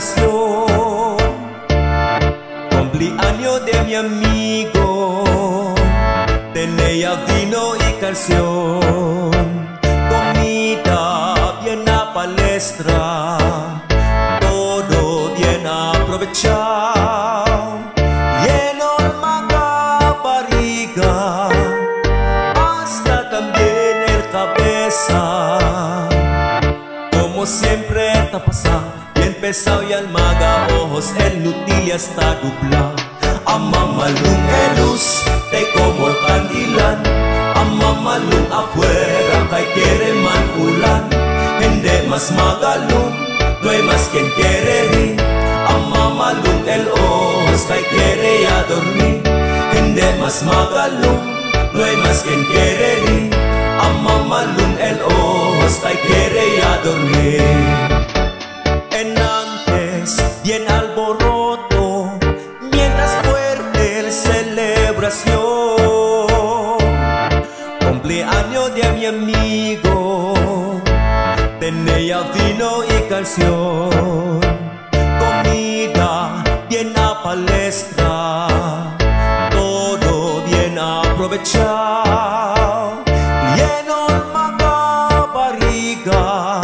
celebración, cumpleaños de mi amigo, tenía vino y canción, comida bien a palestra, todo bien aprovechado, lleno el manga barriga, hasta también el cabeza. Como siempre te pasa, bien pesado y al maga ojos, el nutil ya está duplado. Amamalung elus, te como el candilan, amamalung afuera, kay quiere man ulan. Hindi mas magalung, no hay más quien quiere rin. Amamalung el ojos, kay quiere ya dormir. Hindi mas magalung, no hay más quien quiere rin. Amamalung el ojos, kay quiere ya dormir. En antes, bien alboroto, mientras fuerte el celebración, cumpleaños de mi amigo, tenía vino y canción, comida bien a palestra, todo bien aprovechado, lleno el manga barriga,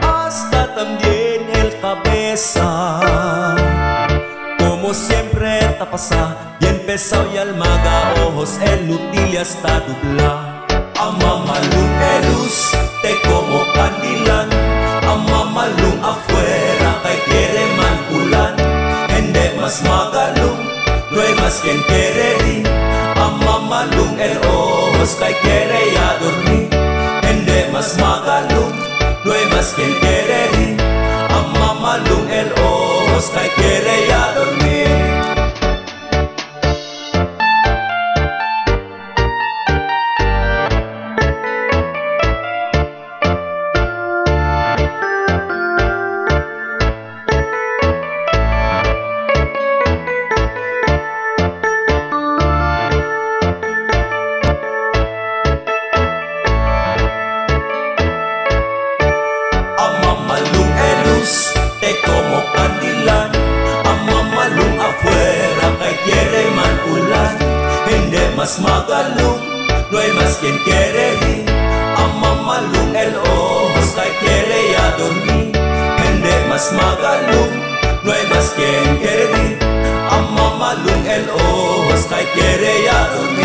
hasta también el cabeza. Como siempre te pasa, bien pesado y al maga ojos, el nutil ya está duplado. Amamalung elus, te como candilan, amamalung afuera, kay quiere man ulan. Hindi mas magalung, no hay más quien quiere rin. Amamalung el ojos, kay quiere ya dormir. Hindi mas magalung, no hay más quien quiere rin. Amamalung el ojos, kay quiere ya dormir. Amamalung elus, te como candilan, amamalung afuera, kay quiere man ulan. Hindi mas magalung, no hay más quien quiere rin. Amamalung el ojos, kay quiere ya dormir. Hindi mas magalung, no hay más quien quiere rin. Amamalung el ojos, kay quiere ya dormir.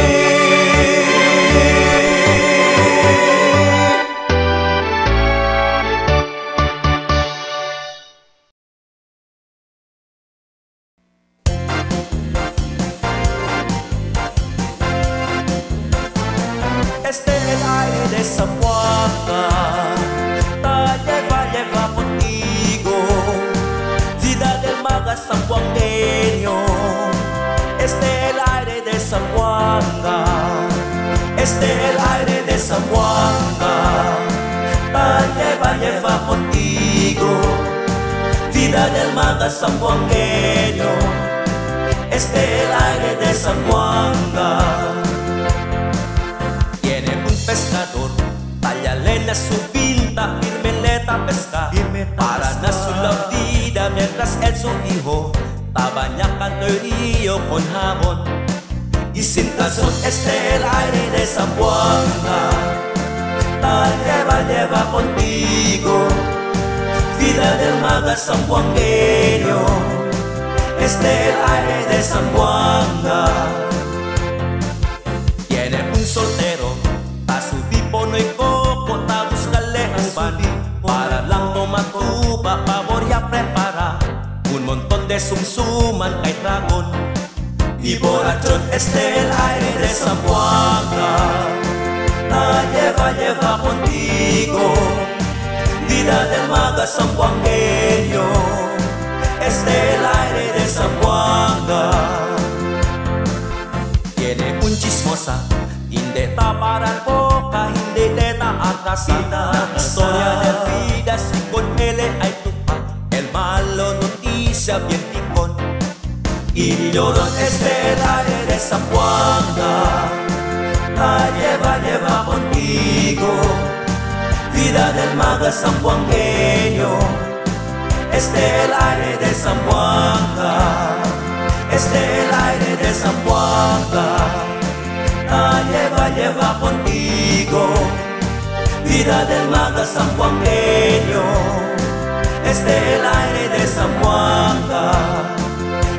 Este es el aire de Zamboanga, lleva contigo, vida del maga zamboangueño. Este es el aire de Zamboanga, este es el aire de Zamboanga, lleva contigo, vida del maga zamboangueño. Este es el aire de Zamboanga. Pescador, tallalena su pinta, firmeleta pesca, para na su la vida mientras él su hijo tabañacando el río con jabón. Y sin razón este el aire de Zamboanga, lleva contigo, vida del maga zamboangueño. Este el aire de Zamboanga. Tiene un soltero, a su tipo no hay coco, ta buscarle un pan para lang tomar tuba, pavor ya prepara un montón de sumsuman kay dragon. Y borrachón este el aire de Zamboanga, lleva contigo, vida del maga zamboangueño. Este el aire de Zamboanga. Tiene un chismosa, hindi taparan boca, hindi neta atrasada. La historia de vida si con él hay tupa, el malo noticia bien picón. Y llorón este el aire de Zamboanga, lleva contigo, vida del maga zamboangueño. el aire de Zamboanga, el aire de Zamboanga. Lleva contigo vida del maga zamboangueño. El aire de Zamboanga,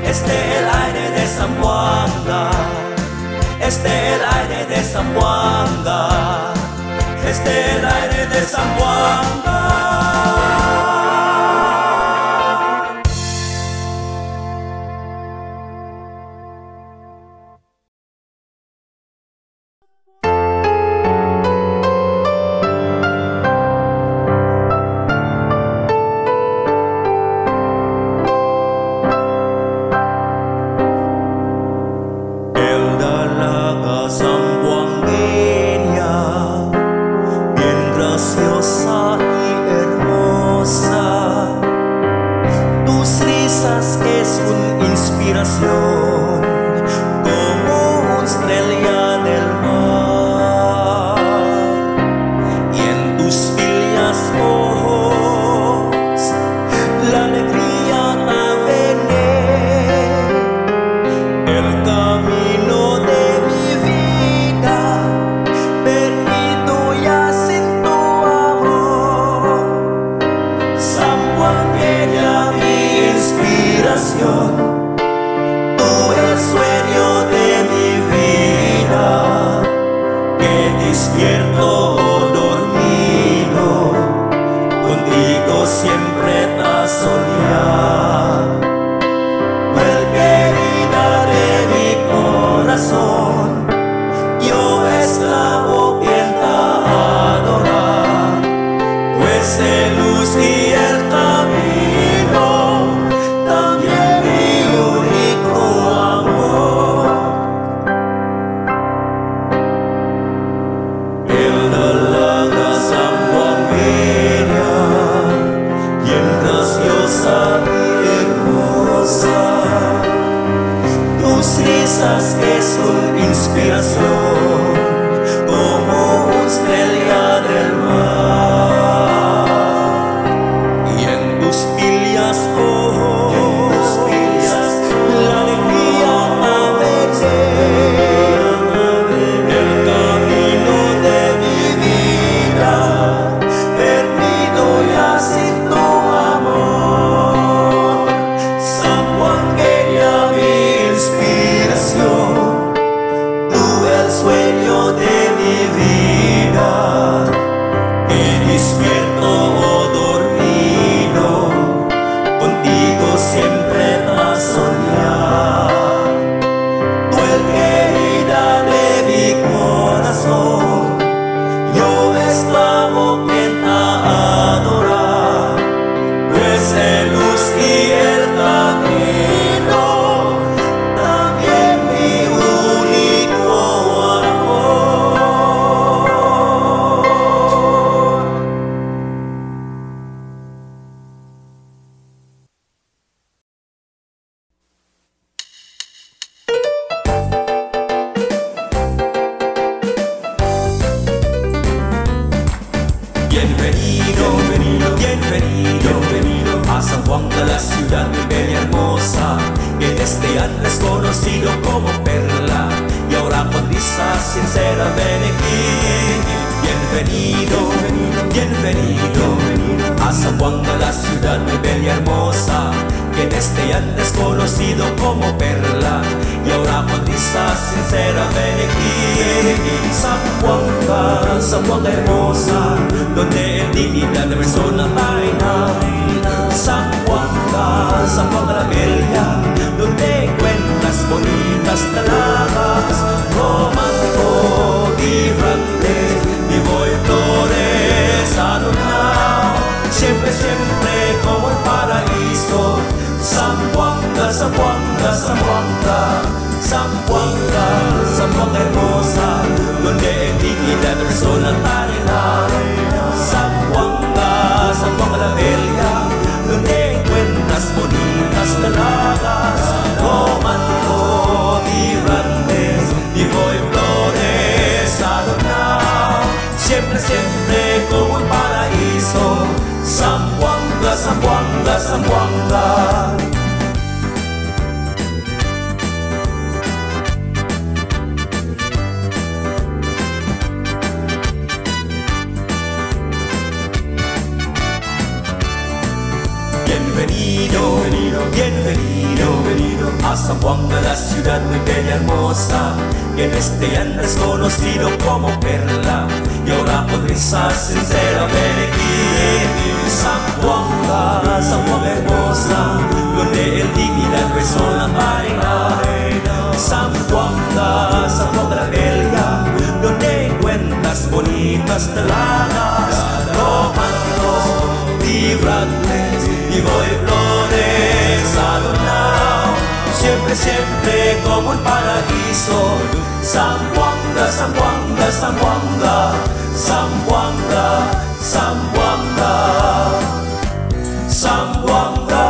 el aire de Zamboanga, el aire de Zamboanga, el aire de Zamboanga. Como una estrella del mar, y en tus filias ojos la alegría va a venir. El camino de mi vida perdido ya sin tu amor. Zamboangueña, mi inspiración, sueño de mi vida, que despierto o dormido, contigo siempre te soñar. Well, querida de mi corazón, yo esclavo quien te adorar, pues el luz y el camino también mi único. Tus risas que son inspiración, como una estrella del mar, y en tus filias ojos la alegría va a vencer. El camino de mi vida perdido ya sin tu amor. Zamboangueña, mi inspiración, tú el sueño de mi vida, que despierto o dormido, contigo siempre a soñar. Tú el querida de mi corazón, yo esclavo quien te adorar, pues el luz y el camino también mi único amor. Bienvenido a Zamboanga, la ciudad muy bella y hermosa, que desde antes conocido como Perla, y ahora con risa sincera ven aquí. Bienvenido a Zamboanga, la ciudad muy bella y hermosa, que desde antes conocido como Perla, y ahora con risa sincera ven aquí. Zamboanga hermosa, donde en dignidad de persona reina. Zamboanga la bella, donde encuentras bonitas dalagas, romántico, vibrante, vivo y flores adornado, siempre como el paraíso. Zamboanga hermosa, donde en dignidad de persona reina. Zamboanga la bella, donde encuentras bonitas dalagas, romántico, vibrantes, vivo y flores adornado, siempre como un paraíso. Zamboanga Zamboanga, Zamboanga. Bienvenido, bienvenido a Zamboanga, la ciudad muy bella y hermosa, que en este año es conocido como Perla, y ahora con risa sincera ven aquí. Zamboanga, Zamboanga hermosa, donde el dignidad resona marina. Zamboanga, Zamboanga la bella, donde encuentras bonitas teladas, románticos, vibrantes, y voy flores adornados, siempre, siempre como un paraíso. Zamboanga, Zamboanga, Zamboanga, Zamboanga, Zamboanga, Zamboanga.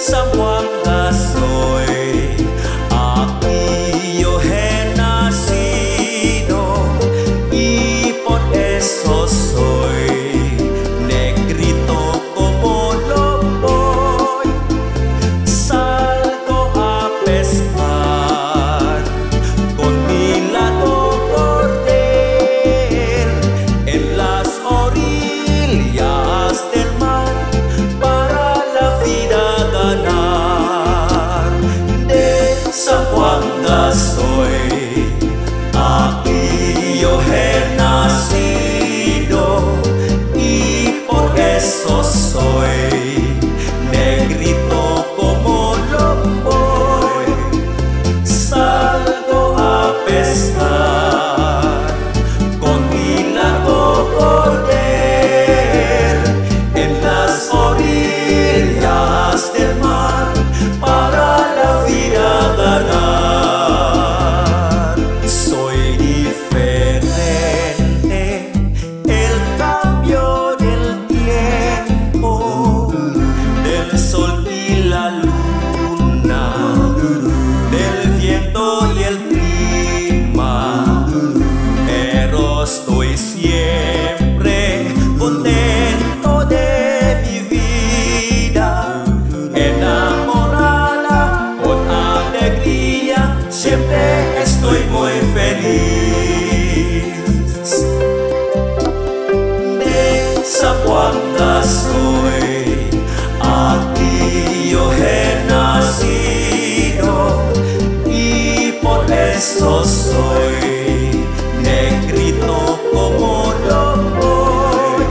Zamboanga soy, aquí yo he nacido y por eso soy negrito como lo voy. Salgo a pescar con mi largo cordel en las orillas del mar para la vida. Zamboanga soy, aquí yo he nacido y por eso soy negrito como lo voy. Salgo a pescar con mi largo cordel en las orillas del mar para la vida ganar. Soy diferente, el cambio del tiempo, del sol y la luna, del viento y el clima, pero estoy siempre contento de mi vida, enamorada con alegría, siempre estoy muy feliz. De Zamboanga soy, aquí yo he nacido y por eso soy negrito como lo voy.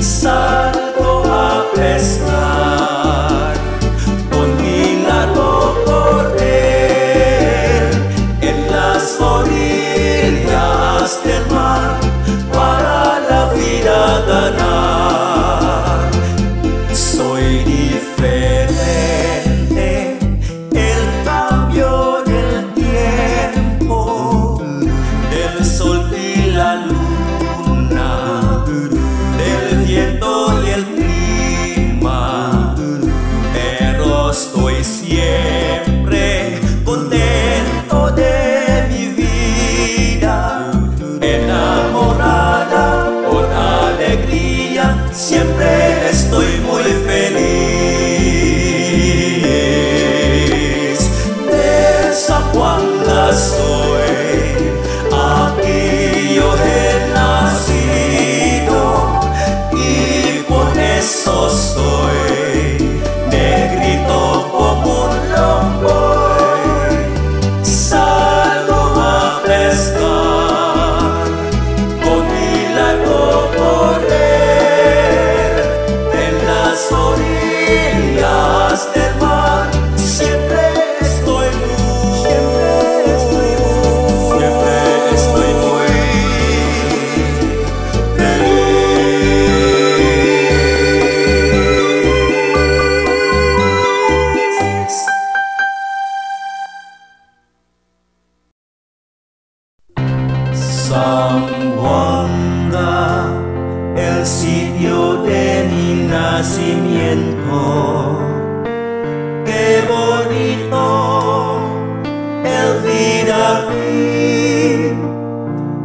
Salgo a pescar con mi largo cordel en las orillas del mar para la vida ganar. Soy diferente, el cambio del tiempo, del sol y la luna, del viento y el clima, pero estoy siempre contento de mi vida, enamorada con alegría, siempre estoy muy feliz. De Zamboanga soy, aquí yo he nacido y por eso soy negrito como un lomboy. Salgo a pescar con mi largo cordel en las orillas del mar, siempre estoy muy feliz. Zamboanga, el sitio de mi nacimiento. nacimiento. Qué bonito el vivir aquí,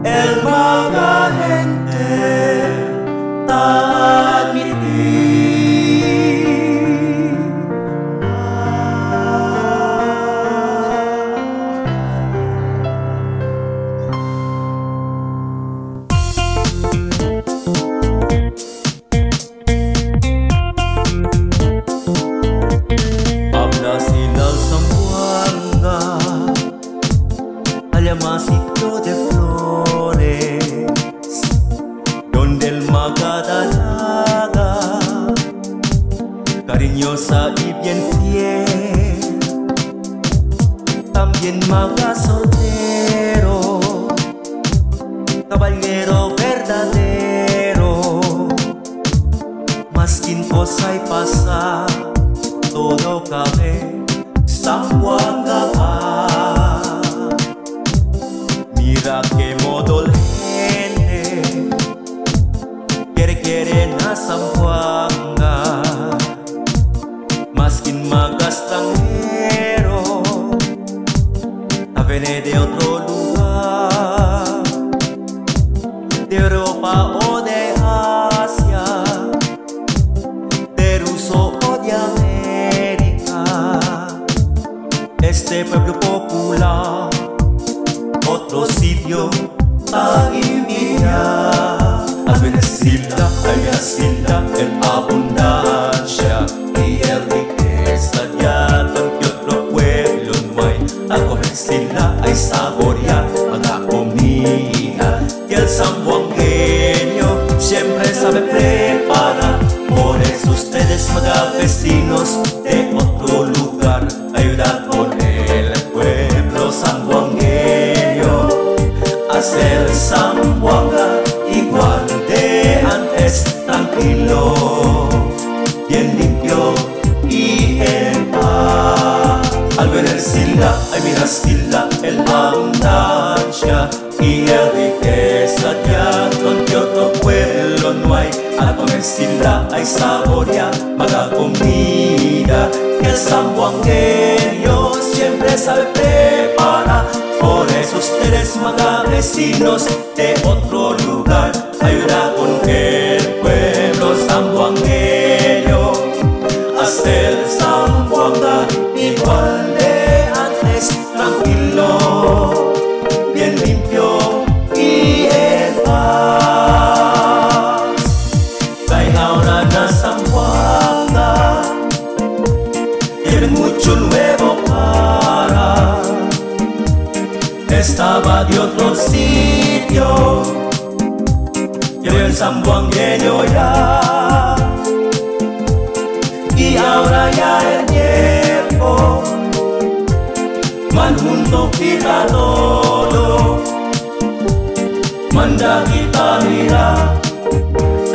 el mga gente admitir. Habla Silao Zamboanga, Ayamasito de Flores, donde el magadalaga, cariñosa y bien fiel, también maga soltero, caballero verdadero, maskin cosa y pasa, todo cabe, Zamboanga. Mira qué modo la gente quiere a Zamboanga, maskin maga extranjero, a venir de otro lugar, de Europa o de Asia, de Ruso o de América. Este pueblo popular, otro sitio a envidiar. Al bendecirla, en abundancia y en riqueza, ya tanto otro pueblo no hay. Al bendecirla, hay saborear la comida que el zamboangueño siempre sabe preparar. Por eso ustedes, mga vecinos de otro lugar, ayudar con el pueblo zamboangueño a hacer Zamboanga igual de antes, tranquilo, bien limpio y en paz. Al ver el Sila, ay mira Sila, el abundancia y el riqueza, ya donde otro pueblo no hay. Al comer Sila, hay saborear maga comida que el zamboangueño siempre sabe preparar. Por eso ustedes, maga vecinos de otro lugar, ayuda con el pueblo zamboangueño a hacer Zamboanga igual de antes, tranquilo, bien limpio y en paz. Kaya ahora na Zamboanga tienen mucho nuevo para. Estaba de otro sitio, yo el zamboangueño ya, y ahora ya el tiempo man junto quita todo, manda quita mira,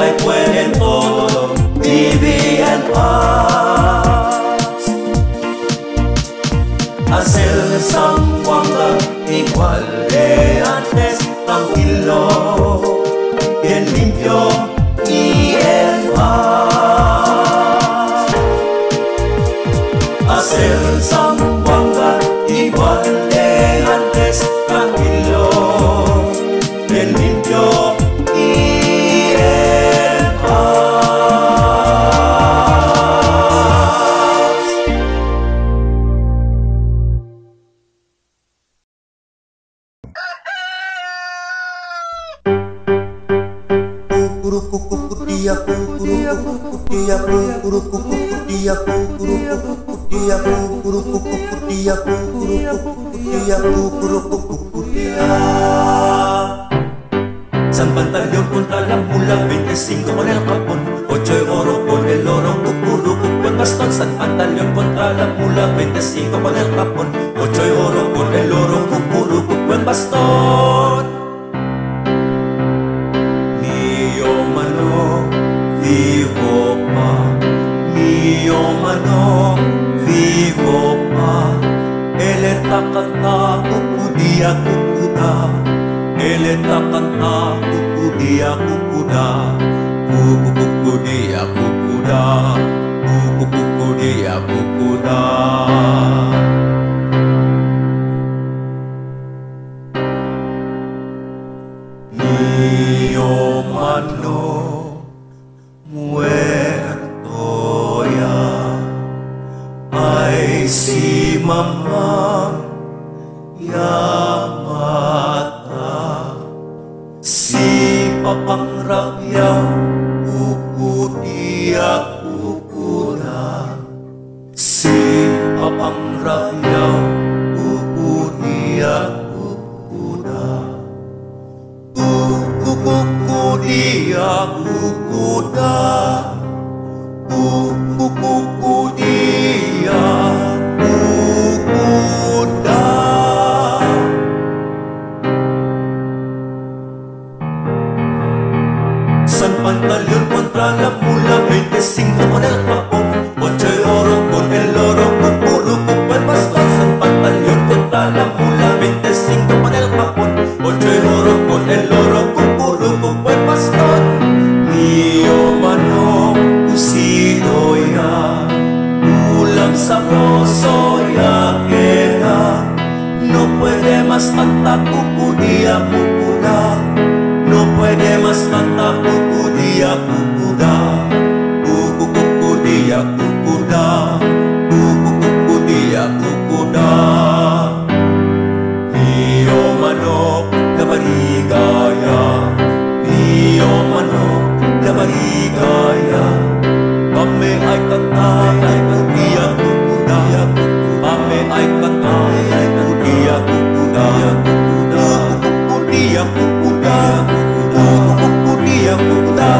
ahí pueden todo vivir en paz. Hacer Zamboanga igual de antes, tranquilo, bien limpio y en paz. Hacer Zamboanga igual de antes, tranquilo, bien limpio y en paz. San Pantaleón contra la mula, 25 con el Japón, 8 de oro con el oro, cucurucu con bastón. San Pantaleón contra la mula, 25 con el Japón, 8 de oro con el oro, cucurucu con bastón. Mio mano, vivo pa, mio mano, vivo pa. Él está cantando, cucudia, cucuda. Él está cantando, cucudia, cucuda. Cucudia, cucuda. kukuda, kukukudia kukuda. Mio mano muerto ya, ay si mamang Yamata, si papang rakyat kukudia kukuda, si papang rakyat kukudia kukuda, kukukudia kukuda, kukukudia kukuda. San Pantaleón contra la mula, 25 con el Japón, 8 de oro con el oro, cucurucuco el bastón. San Pantaleón contra la mula, 25 con el Japón, 8 de oro con el oro, cucurucuco el bastón. Mio manok kusido ya, ulam sabroso ya queda, no puede más cantar cucudia cucuda, no puede más cantar cucudia cucuda, cucucudia cucuda, cucucudia cucuda. Mio manok na barigaya, mio manok na barigaya, kami ay kantay ay kukudia kukuda, kami ay kantay ay kukudia kukuda, kukudia kukuda, kukudia kukuda.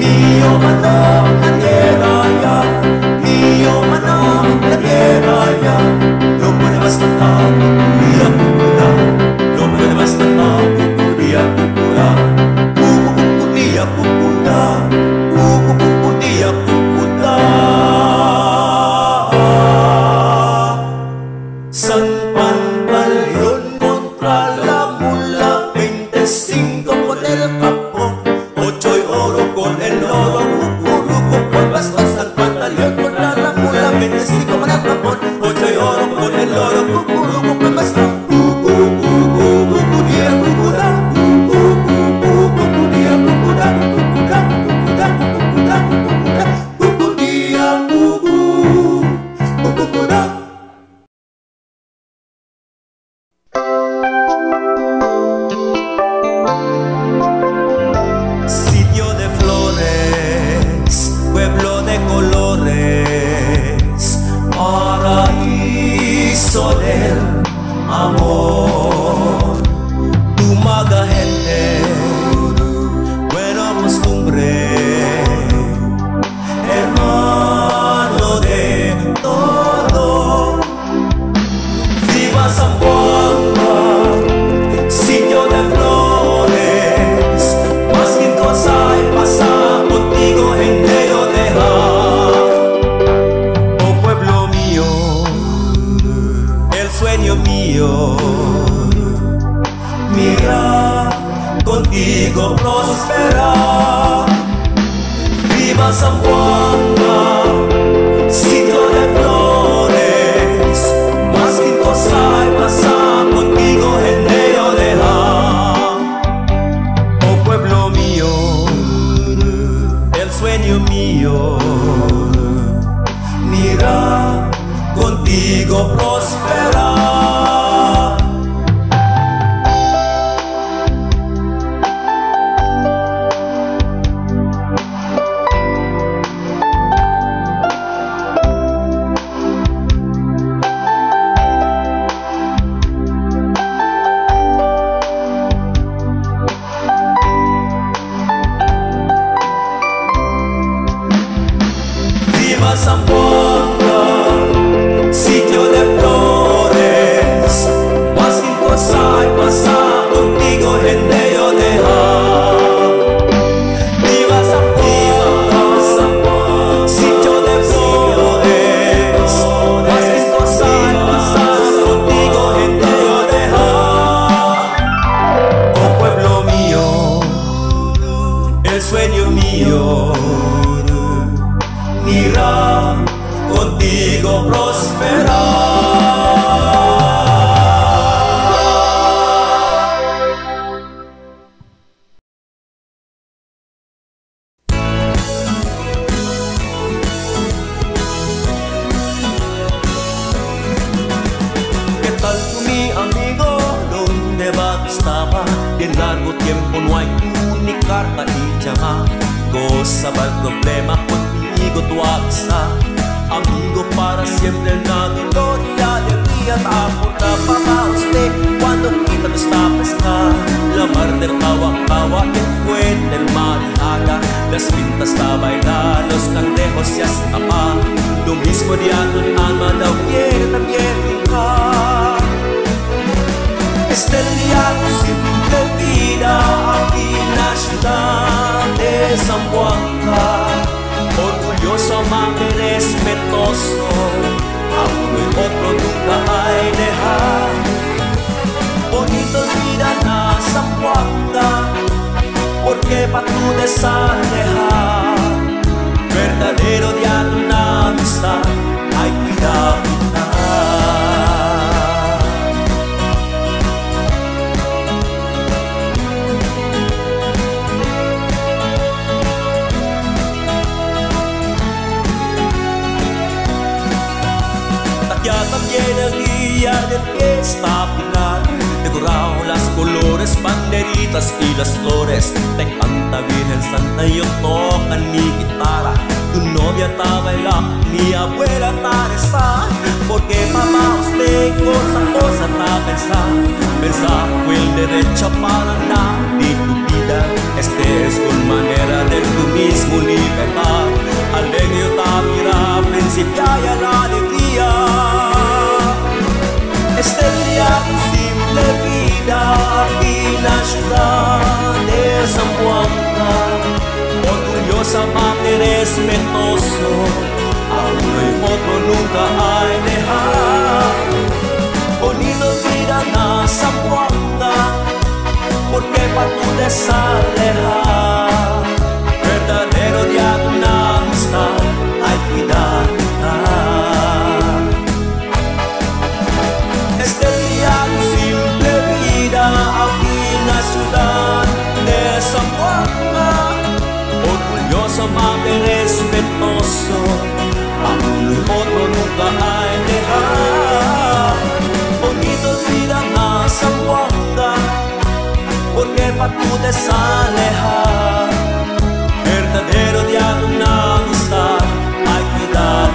Mio manok na geraya, mio manok na geraya, no puede más cantar kukudia kukuda, no puede más cantar kukudia kukuda, kukudia kukuda, kukudia kukuda. San Pantaleón contra la mula, 25 con el Japón, 8 y oro con el oro, cucuruco con bastón. San Pantaleón contra la mula, 25 con el Japón, 8 y oro con el oro, cucuruco con bastón. Cucudia cucuda, cucudia cucuda, cucuda cucuda, cucuda cucuda, cucudia cucuda. Sitio de flores, pueblo de colores, paraíso del amor. Tu maga gente, buena costumbre, hermano de todo. Viva Zamboanga, sitio de flores, más que cosa y pasa contigo gente yo dejar. Oh pueblo mío, el sueño mío, mira contigo prosperar. Viva Zamboanga, sitio de flores, más que cosa y pasa contigo gente yo dejar. Oh pueblo mío, el sueño mío, mira contigo prosperar. Viva Zamboanga, sitio de flores, más que cosa y pasa contigo gente yo dejar. Viva Zamboanga, sitio de flores, más que cosa y pasa contigo gente yo dejar. Oh pueblo mío, el sueño mío, vivirá, contigo prosperar. ¿Qué tal tú, mi amigo? ¿Dónde va tu estaba? De largo tiempo no hay ni carta ni llamada. Gozaba el problema conmigo tu avisa. Amigo para siempre en la dolor y alegría. Acordaba para usted cuando Quita no está pescada. La mar del Kawa, el fuerte, el Mariaga. Las pintas está bailar, los cangrejos se escapan. Lo mismo diablo el alma la quiere también brincar. Este día tu simple vida aquí en la ciudad de San Juan. Orgulloso, amable, respetuoso, a uno y otro nunca hay dejar. Bonito vida na San Juan, porque pa' tu desalejar. Verdadero día de una amistad, hay cuidado. También el día de fiesta final, decorado las colores, banderitas y las flores. Te canta Virgen Santa y yo tocan mi guitarra. Tu novia está bailando, mi abuela está rezando, porque mamá usted cosa está pensando. Pensando el derecho para andar de tu vida. Este es con manera de tu mismo libertad. Alegre está mira, principia y a la alegría. Este día tu simple vida aquí en la ciudad de San Juan. Orgullosa, amable, respetuoso, a uno y otro nunca hay dejar. Bonito vida na San Juan, porque pa' tu desalejar. Verdadero día de una amistad, hay cuidado. Este día tu simple vida aquí en la ciudad de San Juan. Orgulloso, amable, respetuoso, a uno y otro nunca hay dejar. Bonito vida na San Juan, porque pa' tu desalejar. Verdadero día de una amistad, hay cuidado.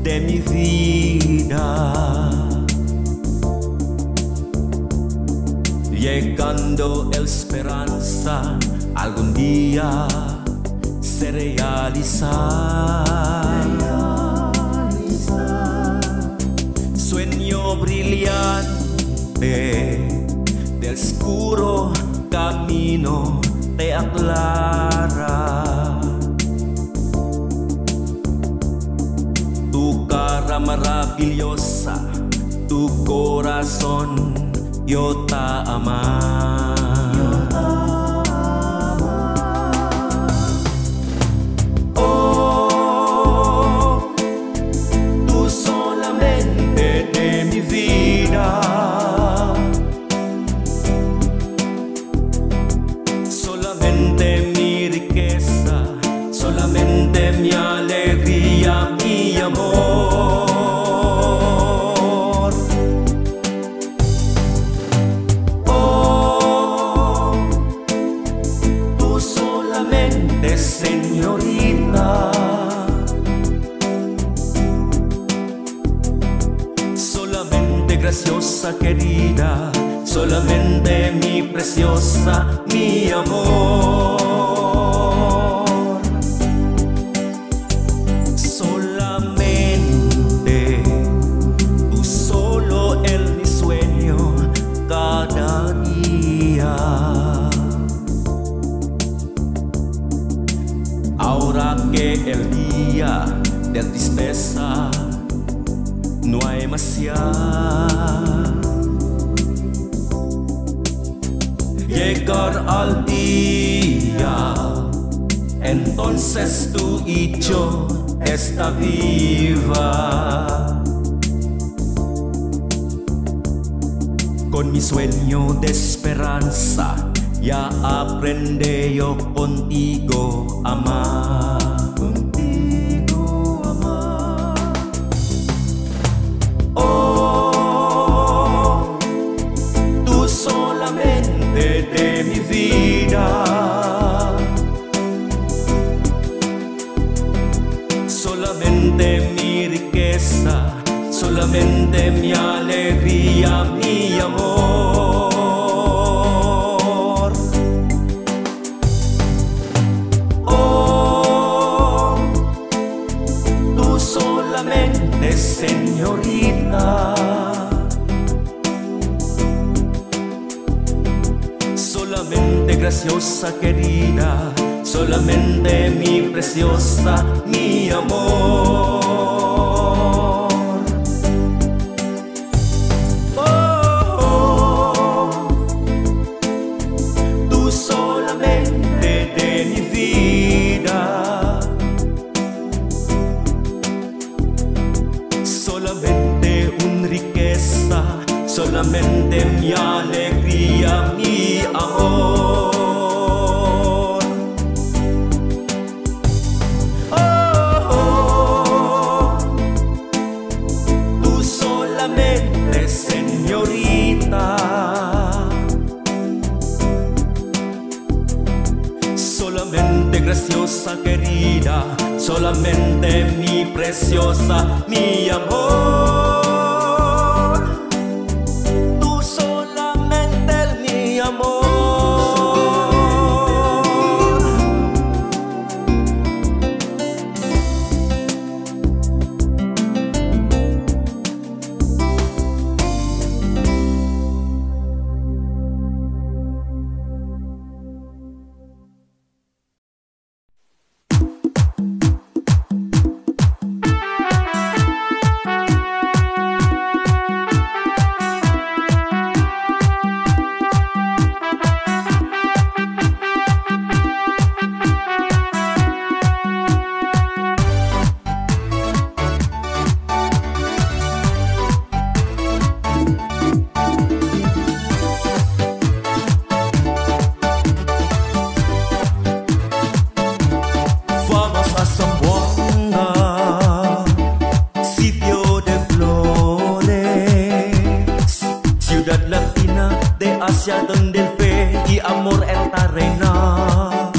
De mi vida, llegando la esperanza algún día se realizar. Sueño brillante del oscuro camino te aclara. Tu cara maravillosa, tu corazón, yo te amo. Oh, tú solamente de mi vida, solamente mi riqueza, solamente mi alegría, mi amor. Oh, tú solamente, señorita, solamente graciosa, querida, solamente mi preciosa, mi amor. Solamente tú, solo en mi sueño cada día. Ahora que el día de tristeza no hay más ya, llegar al día, entonces tú y yo está viva. Con mi sueño de esperanza ya aprendí yo contigo a amar. Contigo amar. Oh, tú solamente de mi vida, solamente mi riqueza, solamente mi alegría, mi amor. Oh, tú solamente, señorita, solamente graciosa, querida, solamente mi preciosa, mi amor. Oh, tú solamente de mi vida, solamente una riqueza, solamente mi alegría, mi amor. Señorita, solamente graciosa, querida, solamente mi preciosa, mi amor. Tú solamente el mi amor. Donde el fe y amor esta reina,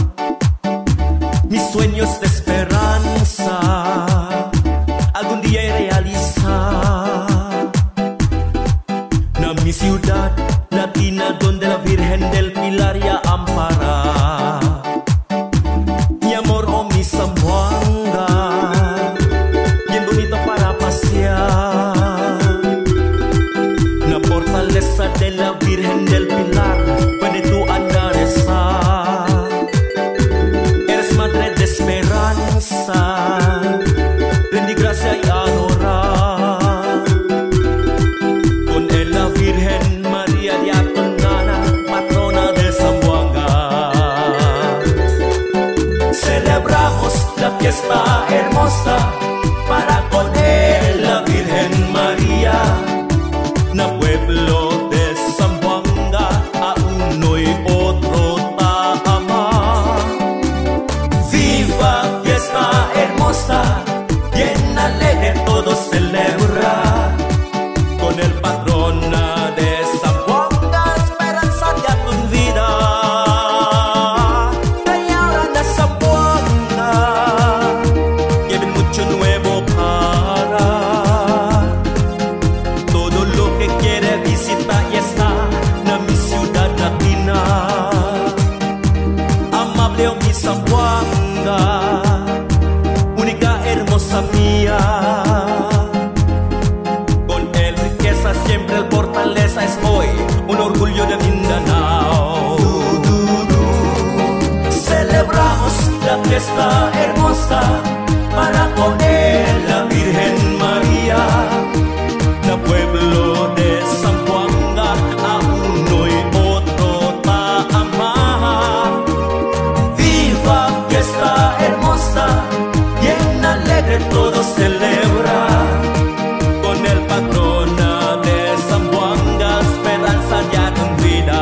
mis sueños de esperanza algún día realizar. Na mi ciudad latina donde la Virgen del Pilar ya ampara. Mi amor, oh mi Zamboanga, bien bonito para pasear. La fortaleza de la Virgen del Pilar puede tú andar esa. Eres madre de esperanza, rendí gracia y adorar. Con él la Virgen María de Atonana, patrona de Zamboanga. Celebramos la fiesta hermosa para con él la Virgen María. Na pueblo de Zamboanga a uno y otro tama. Viva fiesta con él la Virgen María, na pueblo de Zamboanga, a uno y otro taamar. Viva fiesta hermosa, bien alegre todo celebra, con el patrona de Zamboanga, esperanza ya con vida.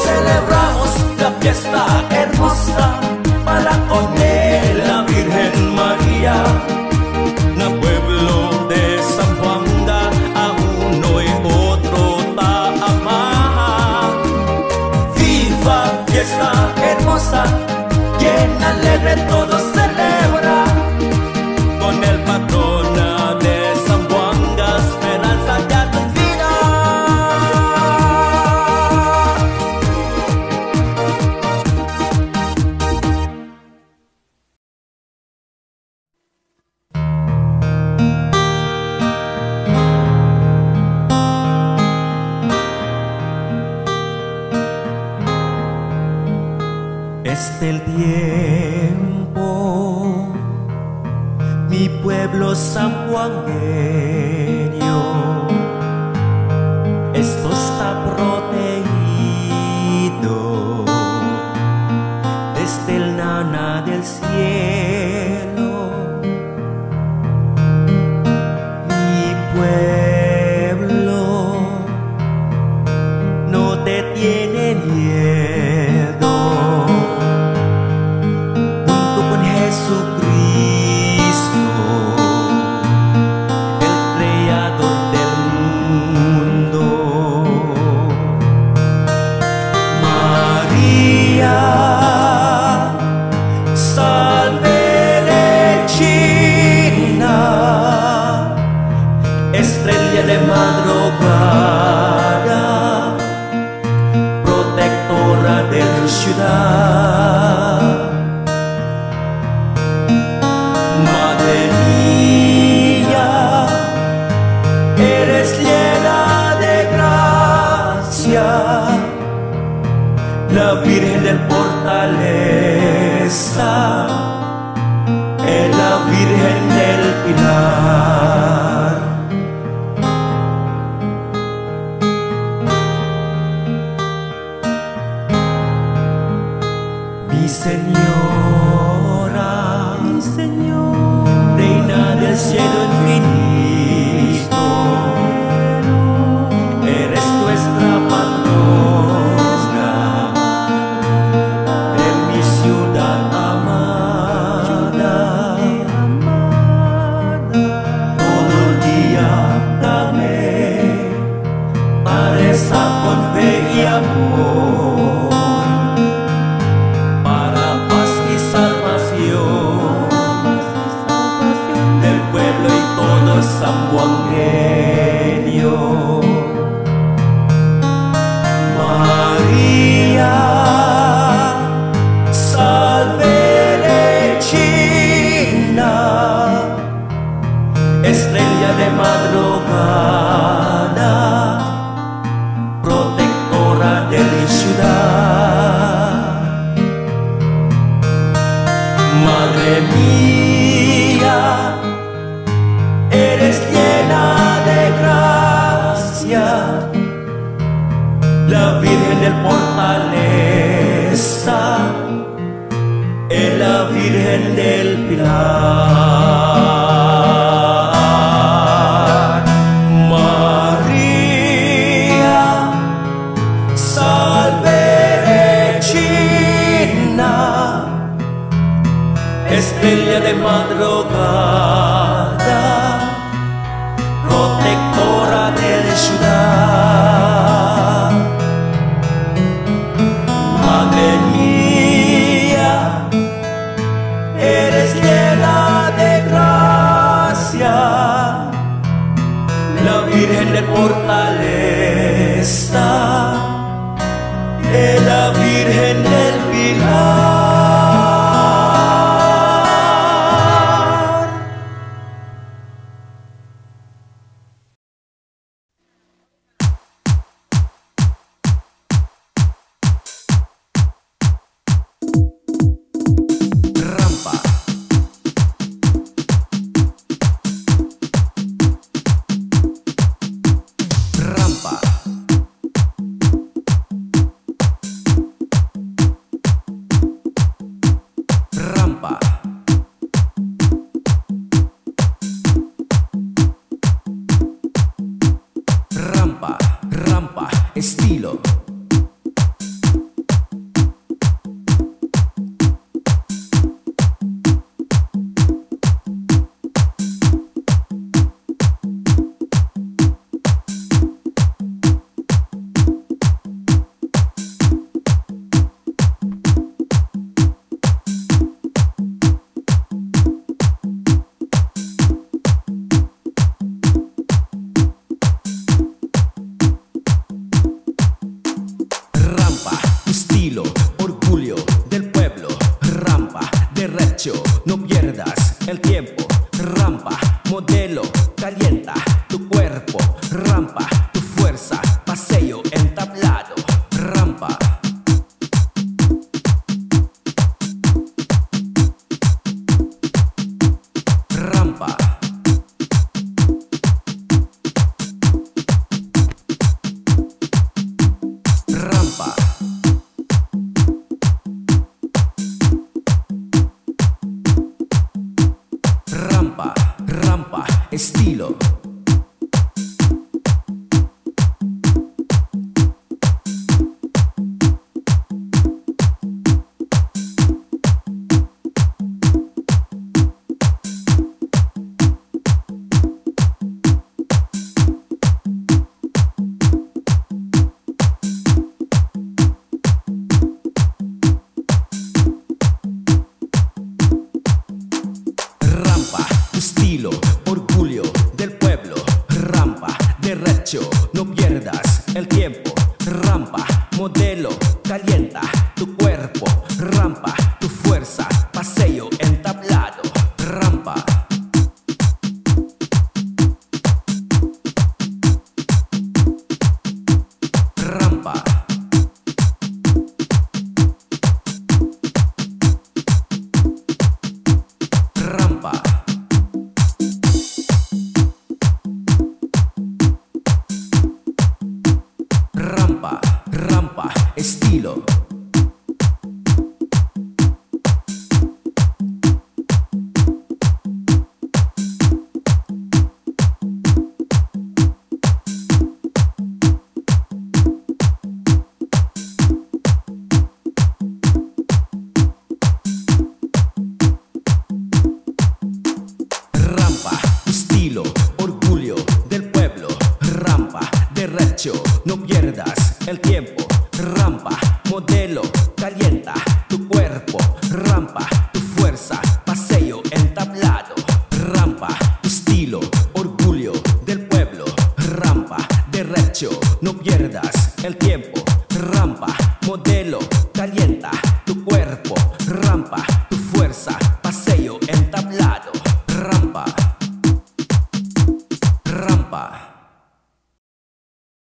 Celebramos la fiesta hermosa, para con él la Virgen María, na pueblo de Zamboanga, a uno y otro taamar. Viva fiesta hermosa, bien alegre todo celebra, con el patrona de Zamboanga, esperanza ya con vida. Es del tiempo, mi pueblo sanjuangueño, esto está protegido desde el nana del cielo. Mi pueblo no te tiene miedo, Jesucristo, el creador del mundo. María, salve Regina, estrella de madrugada, protectora de la ciudad. Madre mía, eres llena de gracia, la Virgen del Fortaleza, es la Virgen del Pilar. Mi Señora, Reina del cielo infinito, eres nuestra patrona en mi ciudad amada. Todo el día dame para esa con fe y amor, para paz y salvación del pueblo y todo sanjuangueño. María, salve Regina, estrella de madrugada, protectora de la ciudad. Madre mía, eres llena de gracia, la Virgen del Fortaleza, es la Virgen del Pilar. María, salve Regina, estrella de madrugada, protectora de la ciudad. Madre mía, eres llena de gracia, la Virgen de Fortaleza, es la Virgen del Pilar. rampa. Rampa, rampa, estilo. Estilo, orgullo del pueblo. Rampa, derecho, no pierdas el tiempo. Rampa, modelo, calienta tu cuerpo. Rampa, tu fuerza, paseo entablado. Rampa. Rampa. Rampa. Rampa, rampa, estilo. Rampa, estilo, orgullo del pueblo. Rampa, derecho, no pierdas el tiempo. Rampa, modelo, calienta tu cuerpo. Rampa, tu fuerza, paseo entablado. Rampa. Rampa. Rampa. Rampa, rampa, estilo. Rampa, estilo, orgullo del pueblo. Rampa, derecho, no pierdas el tiempo. Rampa, modelo, calienta tu cuerpo. Rampa, tu fuerza, paseo entablado. Rampa, estilo, orgullo del pueblo. Rampa, derecho, no pierdas el tiempo. Rampa, modelo, calienta tu cuerpo. Rampa.